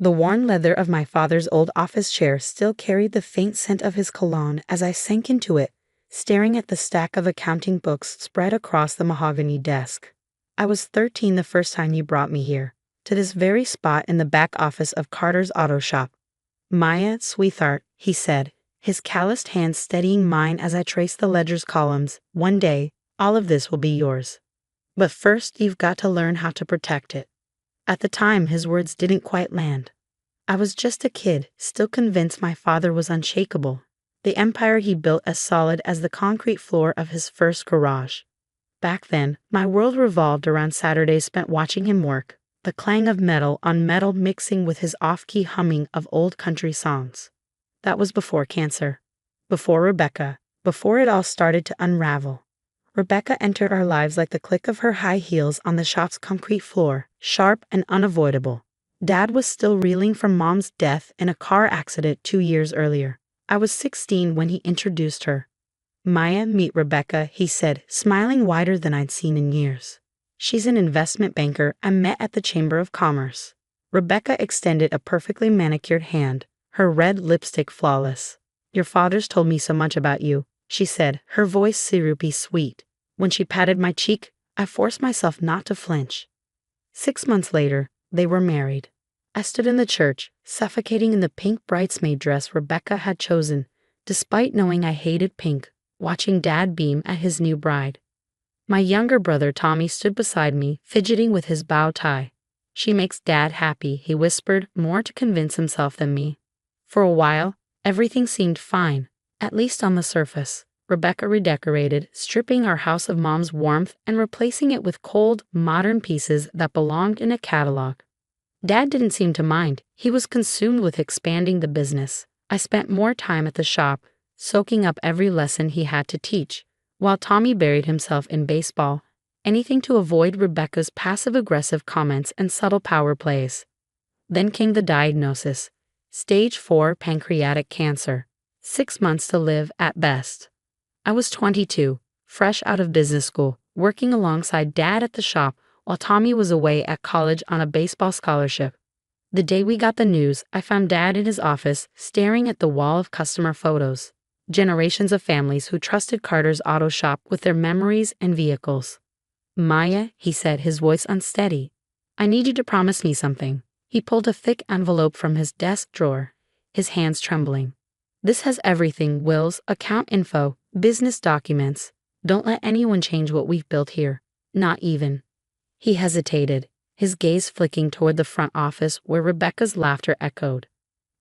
The worn leather of my father's old office chair still carried the faint scent of his cologne as I sank into it, staring at the stack of accounting books spread across the mahogany desk. I was 13 the first time you brought me here, to this very spot in the back office of Carter's auto shop. Maya, sweetheart, he said, his calloused hands steadying mine as I traced the ledger's columns. One day, all of this will be yours. But first, you've got to learn how to protect it. At the time, his words didn't quite land. I was just a kid, still convinced my father was unshakable, the empire he built as solid as the concrete floor of his first garage. Back then, my world revolved around Saturdays spent watching him work, the clang of metal on metal mixing with his off-key humming of old country songs. That was before cancer, before Rebecca, before it all started to unravel. Rebecca entered our lives like the click of her high heels on the shop's concrete floor, sharp and unavoidable. Dad was still reeling from Mom's death in a car accident 2 years earlier. I was 16 when he introduced her. Maya, meet Rebecca, he said, smiling wider than I'd seen in years. She's an investment banker I met at the Chamber of Commerce. Rebecca extended a perfectly manicured hand, her red lipstick flawless. Your father's told me so much about you, she said, her voice syrupy sweet. When she patted my cheek, I forced myself not to flinch. 6 months later, they were married. I stood in the church, suffocating in the pink bridesmaid dress Rebecca had chosen, despite knowing I hated pink, watching Dad beam at his new bride. My younger brother Tommy stood beside me, fidgeting with his bow tie. She makes Dad happy, he whispered, more to convince himself than me. For a while, everything seemed fine, at least on the surface. Rebecca redecorated, stripping our house of Mom's warmth and replacing it with cold, modern pieces that belonged in a catalog. Dad didn't seem to mind. He was consumed with expanding the business. I spent more time at the shop, soaking up every lesson he had to teach, while Tommy buried himself in baseball, anything to avoid Rebecca's passive-aggressive comments and subtle power plays. Then came the diagnosis. Stage 4 pancreatic cancer. 6 months to live at best. I was 22, fresh out of business school, working alongside Dad at the shop while Tommy was away at college on a baseball scholarship. The day we got the news, I found Dad in his office, staring at the wall of customer photos. Generations of families who trusted Carter's auto shop with their memories and vehicles. Maya, he said, his voice unsteady. I need you to promise me something. He pulled a thick envelope from his desk drawer, his hands trembling. This has everything: wills, account info, business documents. Don't let anyone change what we've built here. Not even. He hesitated, his gaze flicking toward the front office where Rebecca's laughter echoed.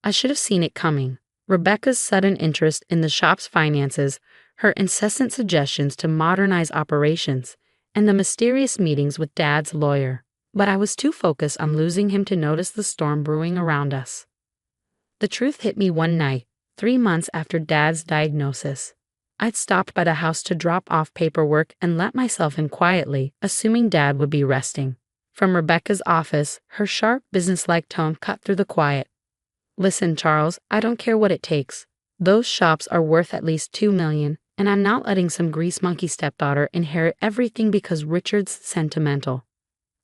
I should have seen it coming. Rebecca's sudden interest in the shop's finances, her incessant suggestions to modernize operations, and the mysterious meetings with Dad's lawyer. But I was too focused on losing him to notice the storm brewing around us. The truth hit me one night, 3 months after Dad's diagnosis. I'd stopped by the house to drop off paperwork and let myself in quietly, assuming Dad would be resting. From Rebecca's office, her sharp, businesslike tone cut through the quiet. Listen, Charles, I don't care what it takes. Those shops are worth at least $2 million, and I'm not letting some grease monkey stepdaughter inherit everything because Richard's sentimental.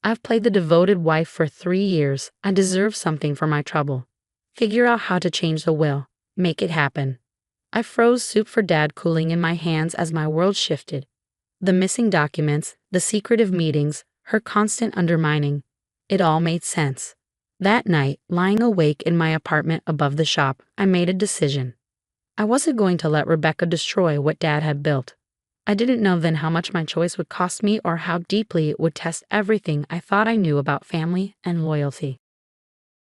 I've played the devoted wife for 3 years. I deserve something for my trouble. Figure out how to change the will. Make it happen. I froze soup for Dad cooling in my hands as my world shifted. The missing documents, the secretive meetings, her constant undermining. It all made sense. That night, lying awake in my apartment above the shop, I made a decision. I wasn't going to let Rebecca destroy what Dad had built. I didn't know then how much my choice would cost me or how deeply it would test everything I thought I knew about family and loyalty.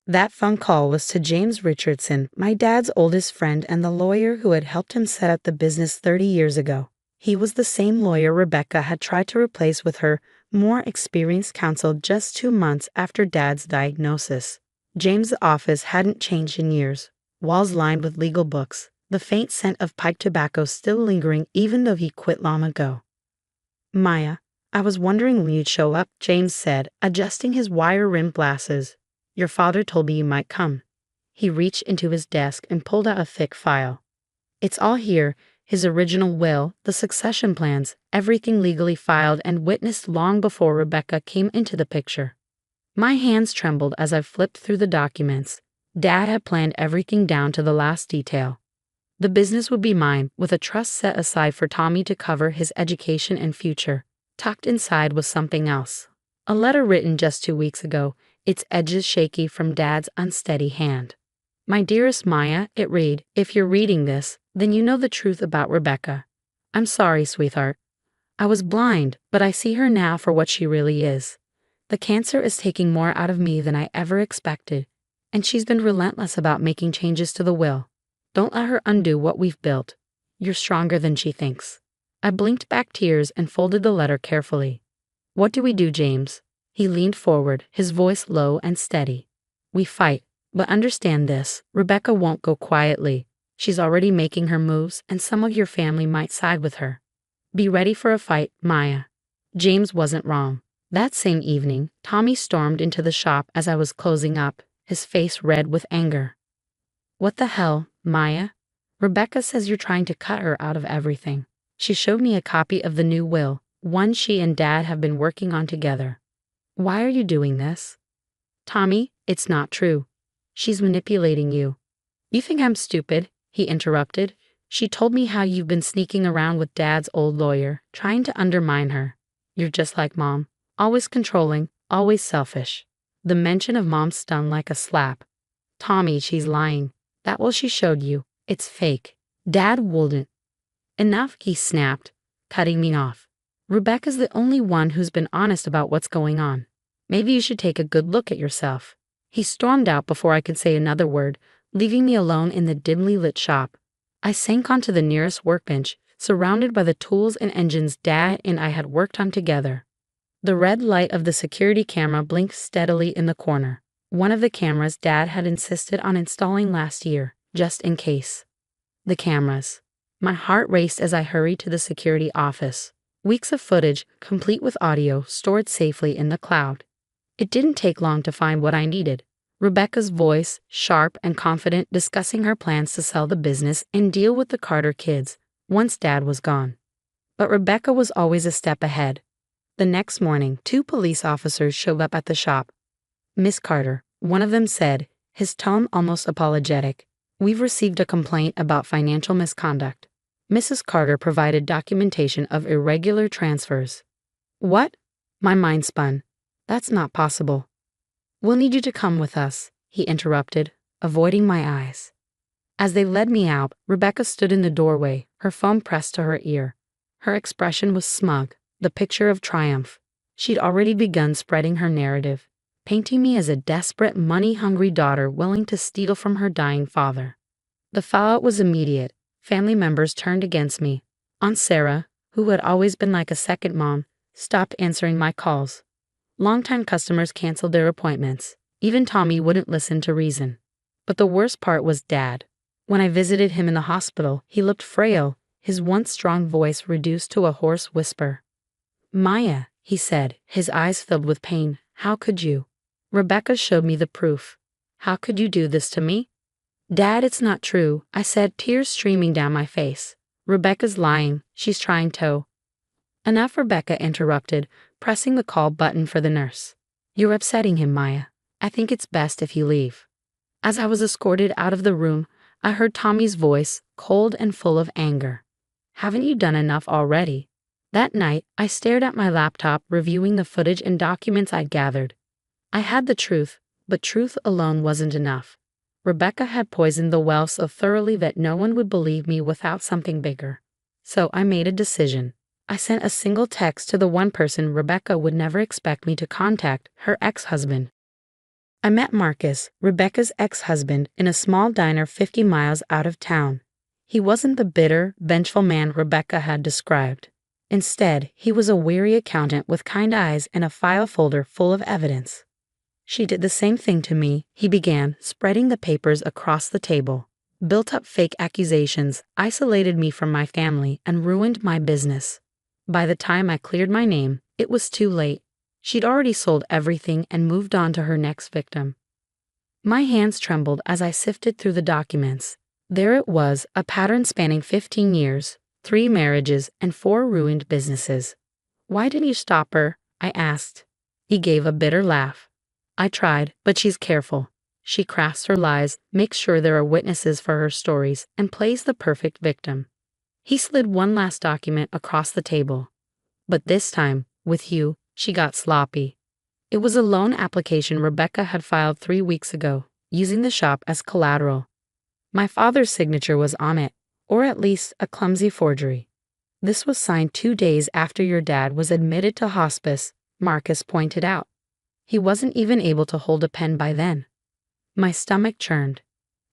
That phone call was to James Richardson, my dad's oldest friend and the lawyer who had helped him set up the business 30 years ago. He was the same lawyer Rebecca had tried to replace with her more experienced counsel just 2 months after Dad's diagnosis. James' office hadn't changed in years, walls lined with legal books, the faint scent of pipe tobacco still lingering even though he quit long ago. Maya, I was wondering when you'd show up, James said, adjusting his wire-rimmed glasses. Your father told me you might come. He reached into his desk and pulled out a thick file. It's all here, his original will, the succession plans, everything legally filed and witnessed long before Rebecca came into the picture. My hands trembled as I flipped through the documents. Dad had planned everything down to the last detail. The business would be mine, with a trust set aside for Tommy to cover his education and future. Tucked inside was something else. A letter written just 2 weeks ago, its edges shaky from Dad's unsteady hand. My dearest Maya, it read, if you're reading this, then you know the truth about Rebecca. I'm sorry, sweetheart. I was blind, but I see her now for what she really is. The cancer is taking more out of me than I ever expected, and she's been relentless about making changes to the will. Don't let her undo what we've built. You're stronger than she thinks. I blinked back tears and folded the letter carefully. What do we do, James? He leaned forward, his voice low and steady. We fight, but understand this, Rebecca won't go quietly. She's already making her moves, and some of your family might side with her. Be ready for a fight, Maya. James wasn't wrong. That same evening, Tommy stormed into the shop as I was closing up, his face red with anger. What the hell, Maya? Rebecca says you're trying to cut her out of everything. She showed me a copy of the new will, one she and Dad have been working on together. Why are you doing this? Tommy, it's not true. She's manipulating you. You think I'm stupid? He interrupted. She told me how you've been sneaking around with Dad's old lawyer, trying to undermine her. You're just like Mom, always controlling, always selfish. The mention of Mom stung like a slap. Tommy, she's lying. That will she showed you. It's fake. Dad wouldn't. Enough, he snapped, cutting me off. Rebecca's the only one who's been honest about what's going on. Maybe you should take a good look at yourself. He stormed out before I could say another word, leaving me alone in the dimly lit shop. I sank onto the nearest workbench, surrounded by the tools and engines Dad and I had worked on together. The red light of the security camera blinked steadily in the corner. One of the cameras Dad had insisted on installing last year, just in case. The cameras. My heart raced as I hurried to the security office. Weeks of footage, complete with audio, stored safely in the cloud. It didn't take long to find what I needed. Rebecca's voice, sharp and confident, discussing her plans to sell the business and deal with the Carter kids, once Dad was gone. But Rebecca was always a step ahead. The next morning, 2 police officers showed up at the shop. Miss Carter, one of them said, his tone almost apologetic, we've received a complaint about financial misconduct. Mrs. Carter provided documentation of irregular transfers. What? My mind spun. That's not possible. We'll need you to come with us, he interrupted, avoiding my eyes. As they led me out, Rebecca stood in the doorway, her phone pressed to her ear. Her expression was smug, the picture of triumph. She'd already begun spreading her narrative, painting me as a desperate, money-hungry daughter willing to steal from her dying father. The fallout was immediate. Family members turned against me. Aunt Sarah, who had always been like a second mom, stopped answering my calls. Longtime customers canceled their appointments. Even Tommy wouldn't listen to reason. But the worst part was Dad. When I visited him in the hospital, he looked frail, his once strong voice reduced to a hoarse whisper. Maya, he said, his eyes filled with pain, how could you? Rebecca showed me the proof. How could you do this to me? Dad, it's not true, I said, tears streaming down my face. Rebecca's lying, she's trying to. Enough, Rebecca interrupted, pressing the call button for the nurse. You're upsetting him, Maya. I think it's best if you leave. As I was escorted out of the room, I heard Tommy's voice, cold and full of anger. Haven't you done enough already? That night, I stared at my laptop, reviewing the footage and documents I'd gathered. I had the truth, but truth alone wasn't enough. Rebecca had poisoned the well so thoroughly that no one would believe me without something bigger. So I made a decision. I sent a single text to the one person Rebecca would never expect me to contact, her ex-husband. I met Marcus, Rebecca's ex-husband, in a small diner 50 miles out of town. He wasn't the bitter, vengeful man Rebecca had described. Instead, he was a weary accountant with kind eyes and a file folder full of evidence. She did the same thing to me, he began, spreading the papers across the table. Built up fake accusations, isolated me from my family, and ruined my business. By the time I cleared my name, it was too late. She'd already sold everything and moved on to her next victim. My hands trembled as I sifted through the documents. There it was, a pattern spanning 15 years, 3 marriages, and 4 ruined businesses. Why didn't you stop her? I asked. He gave a bitter laugh. I tried, but she's careful. She crafts her lies, makes sure there are witnesses for her stories, and plays the perfect victim. He slid one last document across the table. But this time, with you, she got sloppy. It was a loan application Rebecca had filed 3 weeks ago, using the shop as collateral. My father's signature was on it, or at least a clumsy forgery. This was signed 2 days after your dad was admitted to hospice, Marcus pointed out. He wasn't even able to hold a pen by then. My stomach churned.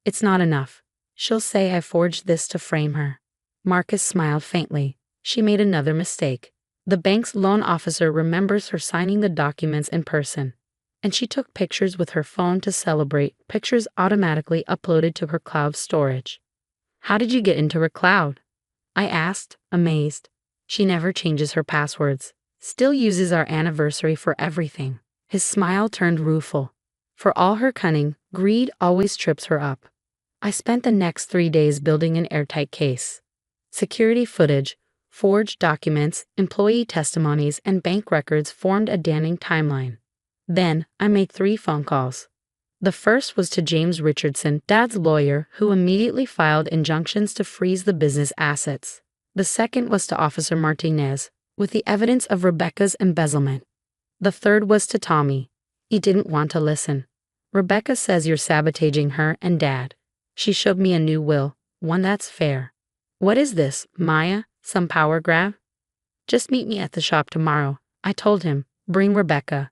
It's not enough. She'll say I forged this to frame her. Marcus smiled faintly. She made another mistake. The bank's loan officer remembers her signing the documents in person, and she took pictures with her phone to celebrate, pictures automatically uploaded to her cloud storage. How did you get into her cloud? I asked, amazed. She never changes her passwords, still uses our anniversary for everything. His smile turned rueful. For all her cunning, greed always trips her up. I spent the next 3 days building an airtight case. Security footage, forged documents, employee testimonies, and bank records formed a damning timeline. Then, I made 3 phone calls. The first was to James Richardson, Dad's lawyer, who immediately filed injunctions to freeze the business assets. The second was to Officer Martinez, with the evidence of Rebecca's embezzlement. The third was to Tommy. He didn't want to listen. Rebecca says you're sabotaging her and Dad. She showed me a new will, one that's fair. What is this, Maya? Some power grab? Just meet me at the shop tomorrow, I told him. Bring Rebecca.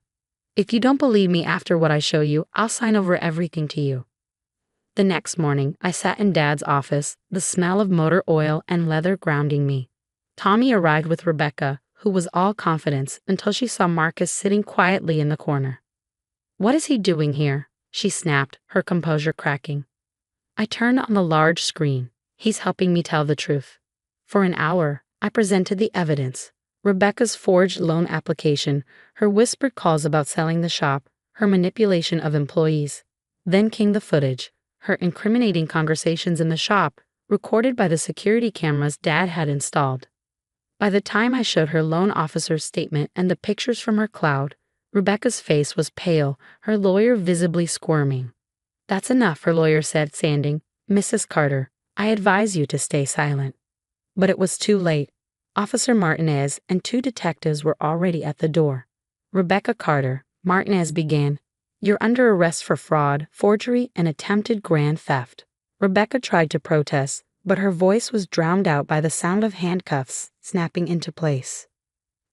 If you don't believe me after what I show you, I'll sign over everything to you. The next morning, I sat in Dad's office, the smell of motor oil and leather grounding me. Tommy arrived with Rebecca, who was all confidence until she saw Marcus sitting quietly in the corner. What is he doing here? She snapped, her composure cracking. I turned on the large screen. He's helping me tell the truth. For an hour, I presented the evidence. Rebecca's forged loan application, her whispered calls about selling the shop, her manipulation of employees. Then came the footage, her incriminating conversations in the shop, recorded by the security cameras Dad had installed. By the time I showed her loan officer's statement and the pictures from her cloud, Rebecca's face was pale, her lawyer visibly squirming. That's enough, her lawyer said, standing. Mrs. Carter, I advise you to stay silent. But it was too late. Officer Martinez and 2 detectives were already at the door. Rebecca Carter, Martinez began. You're under arrest for fraud, forgery, and attempted grand theft. Rebecca tried to protest, but her voice was drowned out by the sound of handcuffs snapping into place.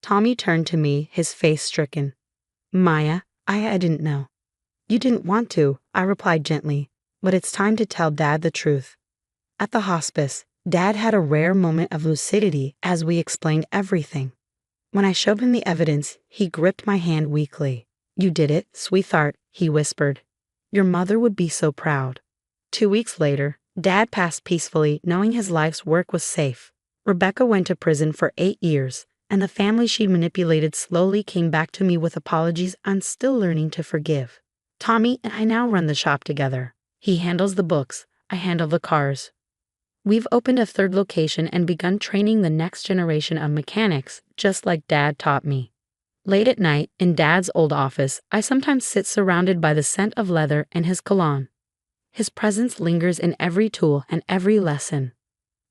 Tommy turned to me, his face stricken. Maya, I didn't know. You didn't want to, I replied gently, but it's time to tell Dad the truth. At the hospice, Dad had a rare moment of lucidity as we explained everything. When I showed him the evidence, he gripped my hand weakly. You did it, sweetheart, he whispered. Your mother would be so proud. 2 weeks later, Dad passed peacefully, knowing his life's work was safe. Rebecca went to prison for 8 years, and the family she manipulated slowly came back to me with apologies I'm still learning to forgive. Tommy and I now run the shop together. He handles the books, I handle the cars. We've opened a 3rd location and begun training the next generation of mechanics, just like Dad taught me. Late at night, in Dad's old office, I sometimes sit surrounded by the scent of leather and his cologne. His presence lingers in every tool and every lesson.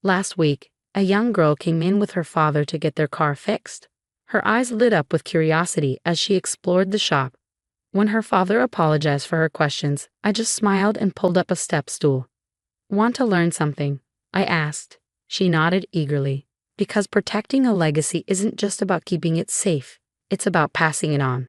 Last week, a young girl came in with her father to get their car fixed. Her eyes lit up with curiosity as she explored the shop. When her father apologized for her questions, I just smiled and pulled up a step stool. Want to learn something? I asked. She nodded eagerly. Because protecting a legacy isn't just about keeping it safe, it's about passing it on.